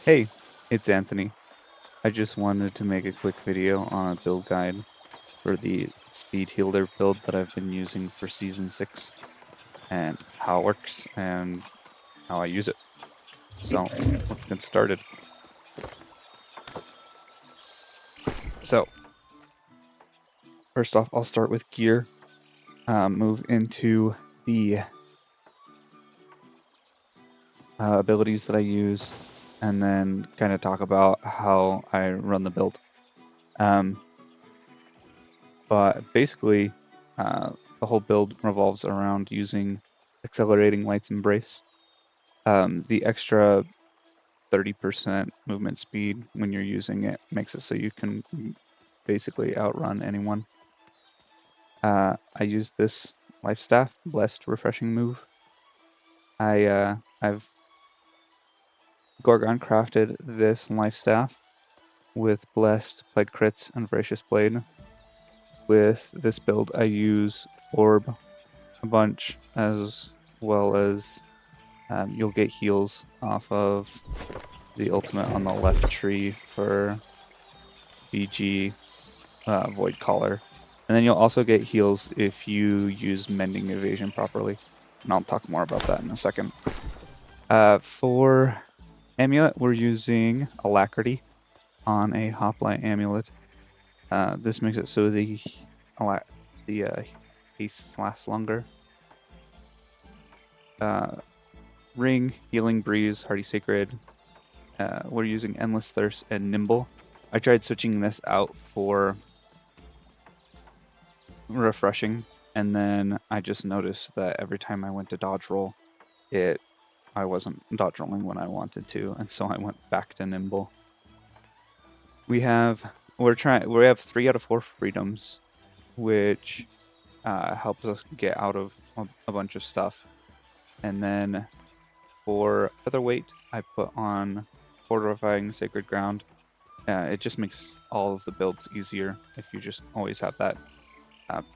Hey, it's Anthony. I just wanted to make a quick video on a build guide for the Speed Healer build that I've been using for Season 6 and how it works and how I use it. So let's get started. So first off, I'll start with gear, move into the abilities that I use, and then kind of talk about how I run the build. But basically, the whole build revolves around using Accelerating Light's Embrace. The extra 30% movement speed when you're using it makes it so you can basically outrun anyone. I use this Life Staff, Blessed Refreshing Move. I've Gorgon crafted this Life Staff with Blessed, Plague Crits, and Voracious Blade. With this build, I use Orb a bunch, as well as you'll get heals off of the ultimate on the left tree for BG Void Collar. And then you'll also get heals if you use Mending Evasion properly. And I'll talk more about that in a second. For Amulet, we're using Alacrity on a Hoplite Amulet. This makes it so the haste lasts longer. Ring, Healing Breeze, Hardy Sacred. We're using Endless Thirst and Nimble. I tried switching this out for Refreshing, and then I just noticed that every time I went to dodge roll, I wasn't dodge rolling when I wanted to, and so I went back to Nimble. We have 3 out of 4 freedoms, which helps us get out of a bunch of stuff. And then for Featherweight, I put on Fortifying Sacred Ground. It just makes all of the builds easier if you just always have that.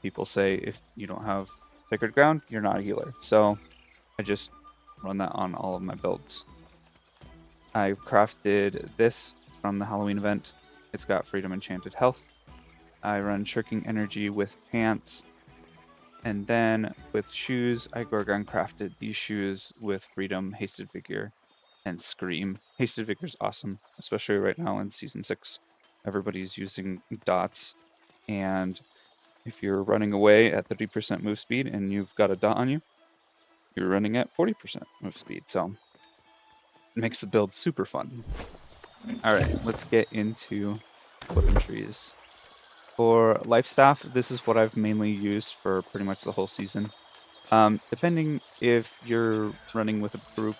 People say if you don't have Sacred Ground, you're not a healer. So I just run that on all of my builds. I've crafted this from the Halloween event. It's got Freedom Enchanted Health. I run Shirking Energy with pants. And then with shoes, I Gorgon crafted these shoes with Freedom, Hasted Vigor, and Scream. Hasted Vigor is awesome, especially right now in Season 6. Everybody's using dots, and if you're running away at 30% move speed and you've got a dot on you, you're running at 40% move speed, so it makes the build super fun. Alright, let's get into weapon trees. For Life Staff, this is what I've mainly used for pretty much the whole season. Depending if you're running with a group,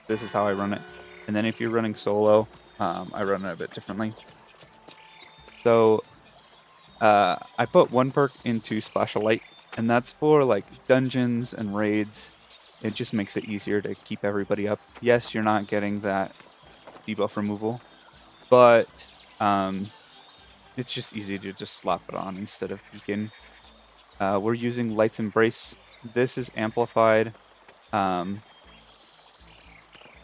this is how I run it. And then if you're running solo, I run it a bit differently. So I put one perk into Splash of Light, and that's for like dungeons and raids. It just makes it easier to keep everybody up. Yes, you're not getting that debuff removal, but it's just easy to just slap it on instead of Beacon. We're using Light's Embrace. This is amplified by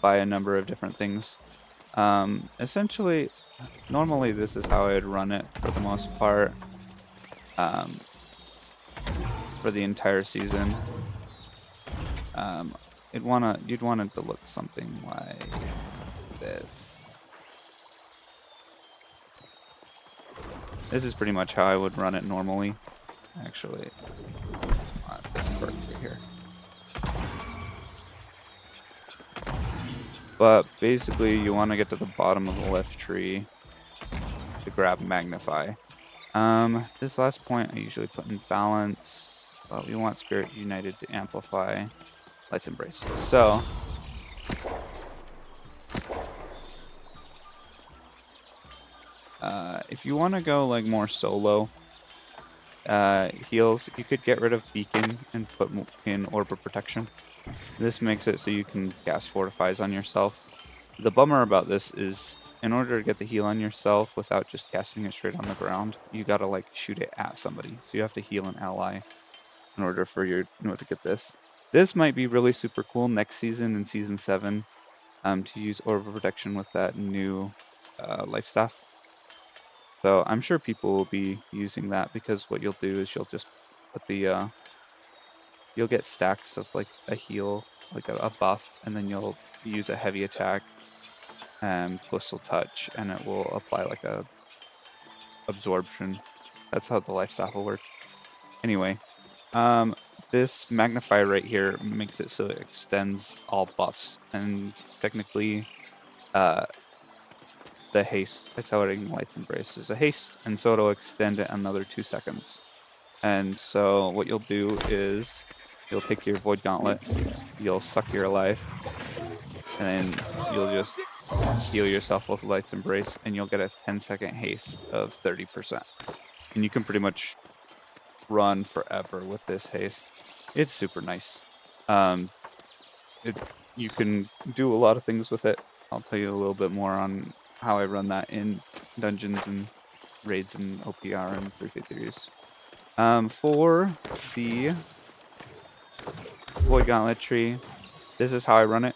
a number of different things. Essentially, normally this is how I'd run it for the most part for the entire season. You'd want it to look something like this. This is pretty much how I would run it normally. Actually, I want this perk right here. But basically, you want to get to the bottom of the left tree to grab Magnify. This last point I usually put in balance, but we want Spirit United to amplify. Let's embrace it. So, if you want to go like more solo heals, you could get rid of Beacon and put in Orb of Protection. This makes it so you can cast Fortifies on yourself. The bummer about this is, in order to get the heal on yourself without just casting it straight on the ground, you gotta like shoot it at somebody. So you have to heal an ally in order to get this. This might be really super cool next season in Season 7. to use Orb of Protection with that new life staff. So I'm sure people will be using that because what you'll do is you'll just put the you'll get stacks of like a heal, like a buff, and then you'll use a heavy attack and Coastal Touch, and it will apply like a absorption. That's how the life staff will work. Anyway, um, this magnifier right here makes it so it extends all buffs, and technically, uh, the haste accelerating Light's Embrace is a haste, and so it'll extend it another 2 seconds. And so what you'll do is you'll take your Void Gauntlet, you'll suck your life, and then you'll just heal yourself with Light's Embrace, and you'll get a 10-second haste of 30%. And you can pretty much run forever with this haste. It's super nice. You can do a lot of things with it. I'll tell you a little bit more on how I run that in dungeons and raids and OPR and 3v3s. For the Void Gauntlet tree, this is how I run it.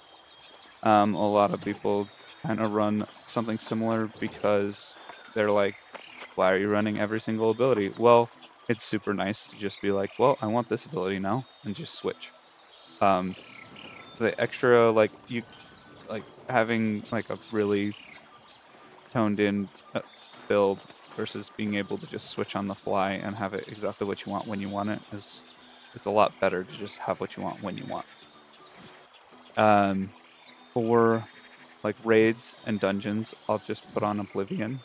A lot of people kind of run something similar because they're like, why are you running every single ability? Well, it's super nice to just be like, well, I want this ability now, and just switch. Um, the extra, like, you like having like a really toned in build versus being able to just switch on the fly and have it exactly what you want when you want it is, it's a lot better to just have what you want when you want. For like raids and dungeons, I'll just put on Oblivion.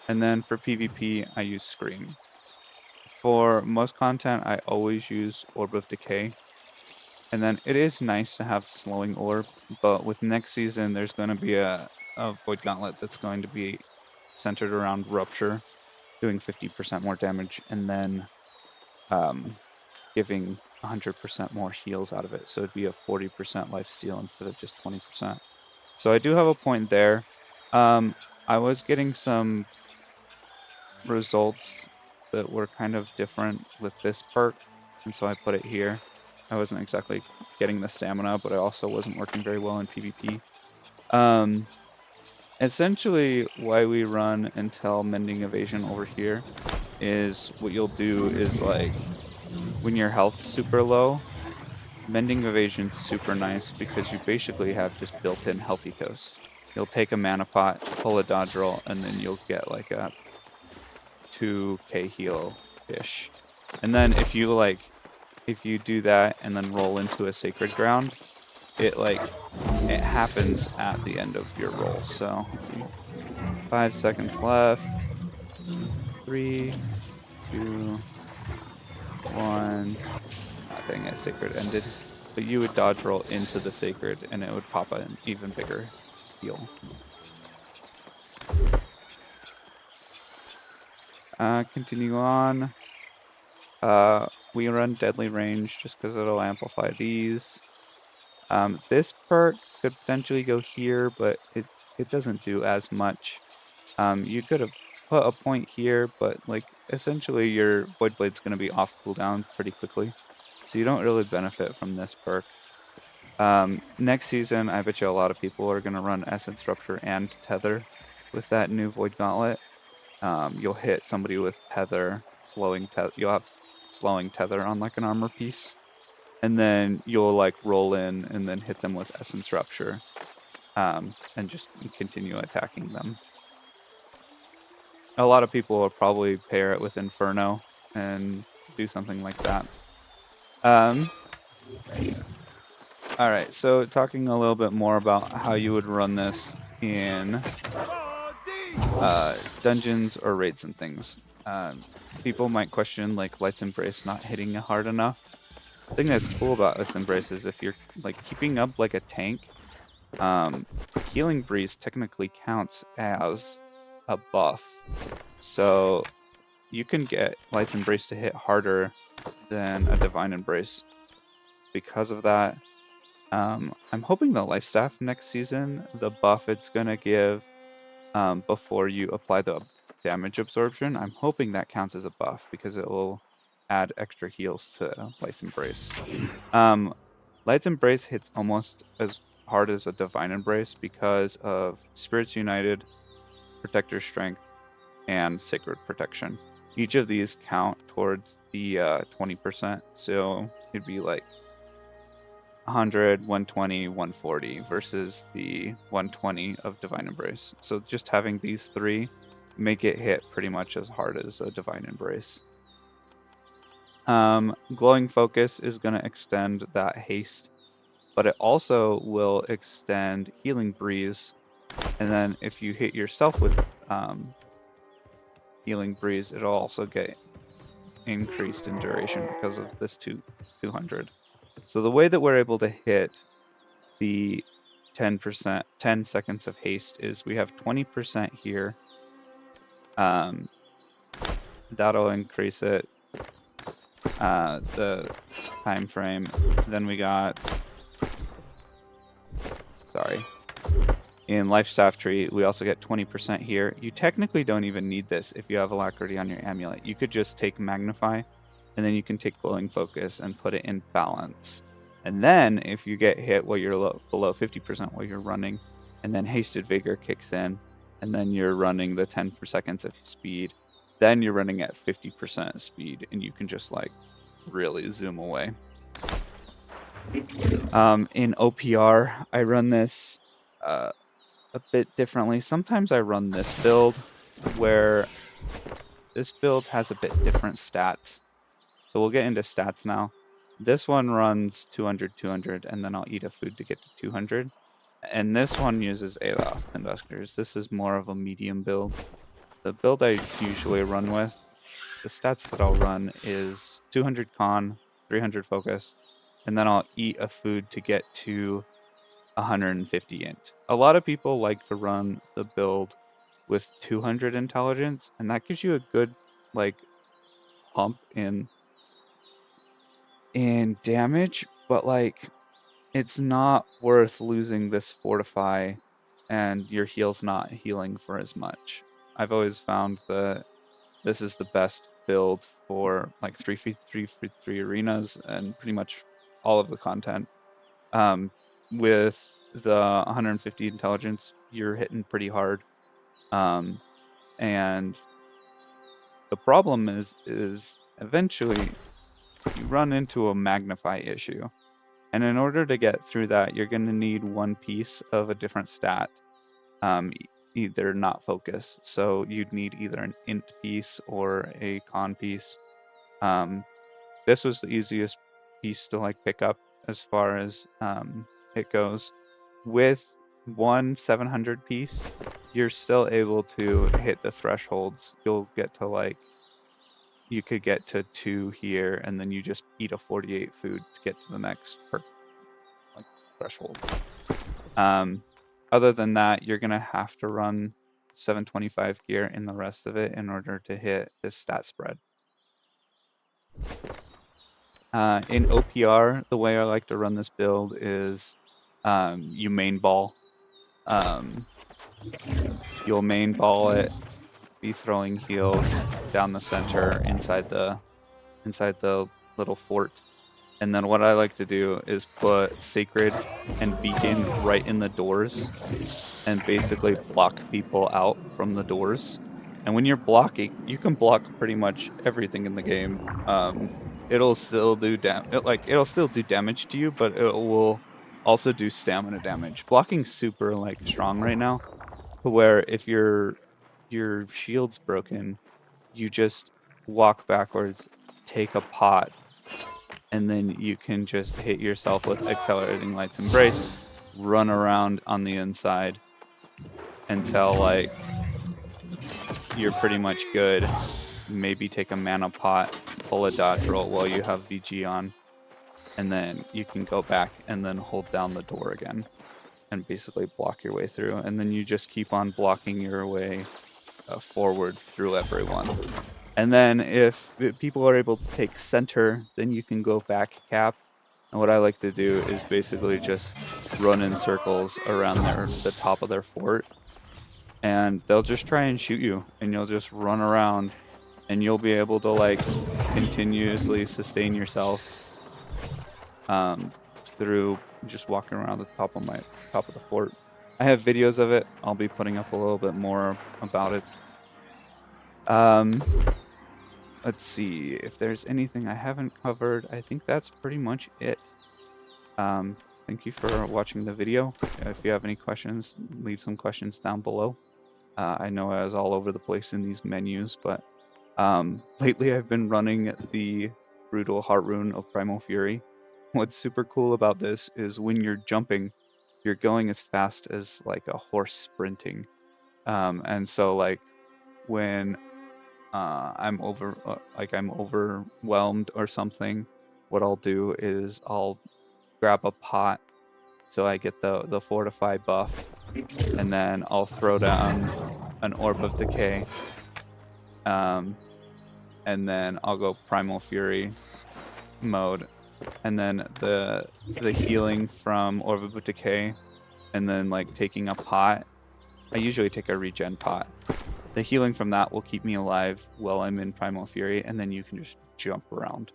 And then for PvP, I use Scream. For most content, I always use Orb of Decay. And then it is nice to have Slowing Orb, but with next season, there's going to be a Void Gauntlet that's going to be centered around Rupture, doing 50% more damage, and then giving 100% more heals out of it. So it'd be a 40% lifesteal instead of just 20%. So I do have a point there. I was getting some results that were kind of different with this perk, and so I put it here. I wasn't exactly getting the stamina, but I also wasn't working very well in PvP. Essentially, why we run until Mending Evasion over here is what you'll do is like when your health's super low, Mending Evasion's super nice because you basically have just built-in healthy toast. You'll take a mana pot, pull a dodge roll, and then you'll get like a 2k heal-ish. And then if you do that and then roll into a Sacred Ground, it happens at the end of your roll. So let's see. 5 seconds left. 3, 2, 1. Dang it, Sacred ended. But you would dodge roll into the Sacred and it would pop an even bigger heal. Continue on. We run Deadly Range just because it'll amplify these. This perk could potentially go here, but it doesn't do as much. You could have put a point here, but like essentially your Void Blade's going to be off cooldown pretty quickly, so you don't really benefit from this perk. Next season, I bet you a lot of people are going to run Essence Rupture and Tether with that new Void Gauntlet. You'll hit somebody with Tether, you'll have slowing Tether on like an armor piece, and then you'll like roll in and then hit them with Essence Rupture, and just continue attacking them. A lot of people will probably pair it with Inferno and do something like that. All right, so talking a little bit more about how you would run this in dungeons or raids and things. People might question like Light's Embrace not hitting hard enough. The thing that's cool about Light's Embrace is if you're like keeping up like a tank, Healing Breeze technically counts as a buff. So you can get Light's Embrace to hit harder than a Divine Embrace. Because of that, I'm hoping the Life Staff next season, the buff it's going to give before you apply the damage absorption, I'm hoping that counts as a buff because it will add extra heals to Light's Embrace. Light's Embrace hits almost as hard as a Divine Embrace because of Spirits United, Protector's Strength, and Sacred Protection. Each of these count towards the 20%, so it'd be like 100, 120, 140 versus the 120 of Divine Embrace. So just having these three make it hit pretty much as hard as a Divine Embrace. Glowing Focus is going to extend that haste, but it also will extend Healing Breeze. And then if you hit yourself with Healing Breeze, it'll also get increased in duration because of this 200. So the way that we're able to hit the 10%, 10 seconds of haste is we have 20% here. That'll increase it, the time frame. Then we got, in Life Staff Tree, we also get 20% here. You technically don't even need this if you have Alacrity on your amulet. You could just take Magnify, and then you can take Glowing Focus and put it in balance. And then if you get hit while you're below 50% while you're running, and then Hasted Vigor kicks in, and then you're running the 10 per seconds of speed, then you're running at 50% speed, and you can just like really zoom away. In OPR, I run this a bit differently. Sometimes I run this build where this build has a bit different stats. So we'll get into stats now. This one runs 200, 200, and then I'll eat a food to get to 200. And this one uses Aloth Conductors. This is more of a medium build. The build I usually run with, the stats that I'll run is 200 con, 300 focus, and then I'll eat a food to get to 150 int. A lot of people like to run the build with 200 intelligence, and that gives you a good like pump in damage, but like it's not worth losing this fortify and your heal's not healing for as much. I've always found that this is the best build for like 3v3 arenas and pretty much all of the content. With the 150 intelligence, you're hitting pretty hard. And the problem is eventually you run into a magnify issue. And in order to get through that, you're going to need one piece of a different stat, either not focus. So you'd need either an int piece or a con piece. This was the easiest piece to like pick up as far as it goes. With one 700 piece, you're still able to hit the thresholds. You'll get to like, you could get to 2 here, and then you just eat a 48 food to get to the next like threshold. Other than that, you're gonna have to run 725 gear in the rest of it in order to hit this stat spread. In OPR, the way I like to run this build is you main ball. You'll main ball it, be throwing heals down the center inside the little fort. And then what I like to do is put Sacred and Beacon right in the doors and basically block people out from the doors. And when you're blocking, you can block pretty much everything in the game. It'll still do it'll still do damage to you, but it will also do stamina damage. Blocking's super like strong right now, to where if your shield's broken, you just walk backwards, take a pot, and then you can just hit yourself with Accelerating Light's Embrace, run around on the inside until like you're pretty much good. Maybe take a mana pot, pull a dodge roll while you have VG on, and then you can go back and then hold down the door again and basically block your way through. And then you just keep on blocking your way forward through everyone. And then if people are able to take center, then you can go back cap. And what I like to do is basically just run in circles around the top of their fort. And they'll just try and shoot you, and you'll just run around, and you'll be able to like continuously sustain yourself through just walking around the top of the fort. I have videos of it. I'll be putting up a little bit more about it. Let's see if there's anything I haven't covered. I think that's pretty much it. Thank you for watching the video. If you have any questions, leave some questions down below. I know I was all over the place in these menus, but lately I've been running the Brutal Heart Rune of Primal Fury. What's super cool about this is when you're jumping, you're going as fast as like a horse sprinting. And so like when I'm overwhelmed or something, what I'll do is I'll grab a pot so I get the fortify buff, and then I'll throw down an orb of decay, and then I'll go Primal Fury mode, and then the healing from orb of decay, and then like taking a pot. I usually take a regen pot. The healing from that will keep me alive while I'm in Primal Fury, and then you can just jump around.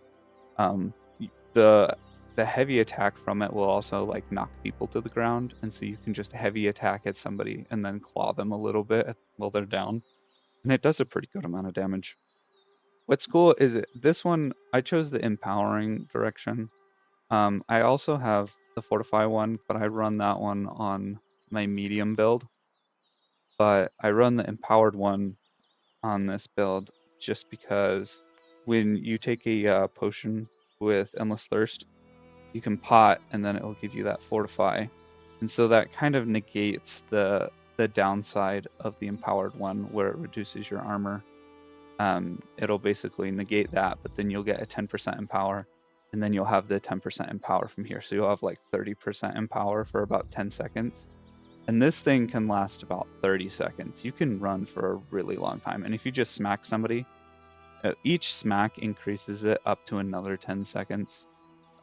The heavy attack from it will also like knock people to the ground, and so you can just heavy attack at somebody and then claw them a little bit while they're down, and it does a pretty good amount of damage. What's cool is this one I chose the empowering direction. I also have the fortify one, but I run that one on my medium build. But I run the empowered one on this build just because when you take a potion with Endless Thirst, you can pot and then it will give you that fortify. And so that kind of negates the downside of the empowered one where it reduces your armor. It'll basically negate that, but then you'll get a 10% empower, and then you'll have the 10% empower from here. So you'll have like 30% empower for about 10 seconds. And this thing can last about 30 seconds. You can run for a really long time. And if you just smack somebody, each smack increases it up to another 10 seconds.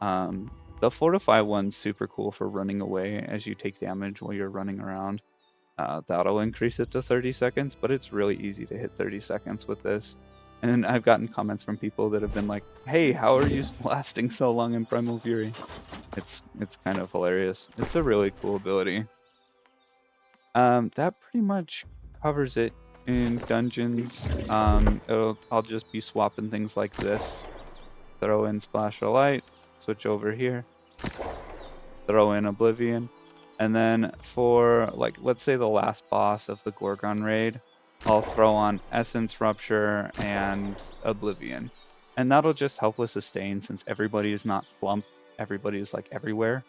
The fortify one's super cool for running away as you take damage while you're running around. That'll increase it to 30 seconds, but it's really easy to hit 30 seconds with this. And I've gotten comments from people that have been like, hey, how are you lasting so long in Primal Fury? It's kind of hilarious. It's a really cool ability. That pretty much covers it in dungeons. I'll just be swapping things like this. Throw in Splash of Light, switch over here, throw in Oblivion. And then for, like, let's say the last boss of the Gorgon raid, I'll throw on Essence Rupture and Oblivion. And that'll just help with sustain since everybody is not clumped, everybody is like everywhere.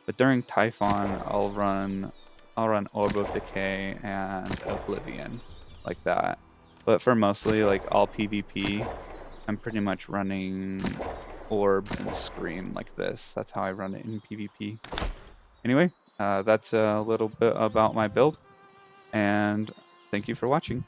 But during Typhon, I'll run Orb of Decay and Oblivion, like that. But for mostly like all PvP, I'm pretty much running Orb and Scream like this. That's how I run it in PvP. Anyway, that's a little bit about my build, and thank you for watching.